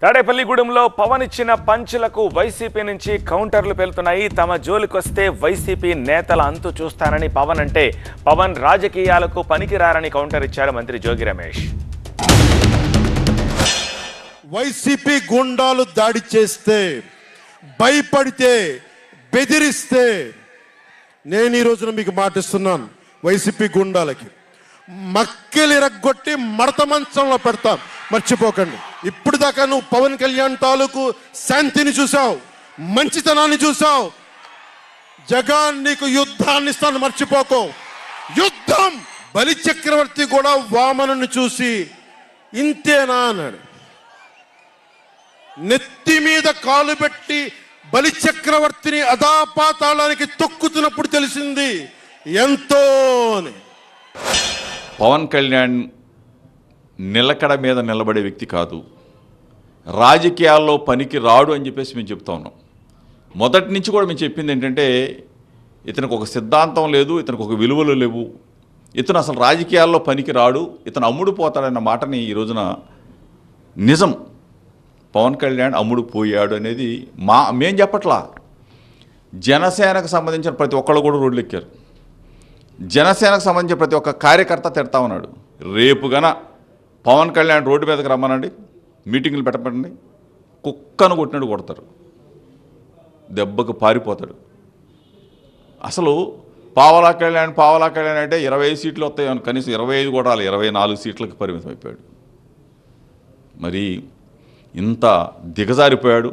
తాడేపల్లిగూడెంలో పవన్ ఇచ్చిన పంచులకు వైసీపీ నుంచి కౌంటర్లు పెళ్తున్నాయి. తమ జోలికొస్తే వైసీపీ నేతల అంతు చూస్తానని పవన్ అంటే పవన్ రాజకీయాలకు పనికిరారని కౌంటర్ ఇచ్చారు మంత్రి జోగి రమేష్. వైసీపీ గుండాలు దాడి చేస్తే, భయపడితే, బెదిరిస్తే నేను ఈ రోజున మీకు మాటిస్తున్నాను, వైసీపీ గుండాలకి మక్కెలు ఇరగ్గొట్టి మడత మంచంలో పెడతాం. మర్చిపోకండి. ఇప్పుడు దాకా నువ్వు పవన్ కళ్యాణ్ తాలూకు శాంతిని చూసావు, మంచితనాన్ని చూసావు. జగన్ నీకు యుద్ధాన్ని ఇస్తాను, మర్చిపోకు. యుద్ధం. బలి చక్రవర్తి కూడా వామనుని చూసి ఇంతేనా అన్నాడు. నెత్తి మీద కాలు పెట్టి బలి చక్రవర్తిని అదాపాతాళానికి తొక్కుతున్నప్పుడు తెలిసింది ఎంతో అని. పవన్ కళ్యాణ్ నిలకడ మీద నిలబడే వ్యక్తి కాదు, రాజకీయాల్లో పనికి రాడు అని చెప్పేసి మేము చెప్తా ఉన్నాం. మొదటి నుంచి కూడా మేము చెప్పింది ఏంటంటే, ఇతనికి ఒక సిద్ధాంతం లేదు, ఇతనికి ఒక విలువలు లేవు, ఇతను అసలు రాజకీయాల్లో పనికి రాడు, ఇతను అమ్ముడు పోతాడన్న మాటని ఈ రోజున నిజం. పవన్ కళ్యాణ్ అమ్ముడు పోయాడు అనేది మేం చెప్పట్లా. జనసేనకు సంబంధించిన ప్రతి ఒక్కళ్ళు కూడా రోడ్లు ఎక్కారు. జనసేనకు సంబంధించిన ప్రతి ఒక్క కార్యకర్త తిడతా ఉన్నాడు. రేపు గన పవన్ కళ్యాణ్ రోడ్డు మీదకి రమ్మనండి, మీటింగులు పెట్టమండి, కుక్కను కొట్టినట్టు కొడతారు, దెబ్బకు పారిపోతాడు. అసలు పావలా కళ్యాణ్ అంటే 25 సీట్లు వస్తాయి, కనీసం 25 కూడా రాలి, 24 సీట్లకు పరిమితం అయిపోయాడు. మరి ఇంత దిగజారిపోయాడు.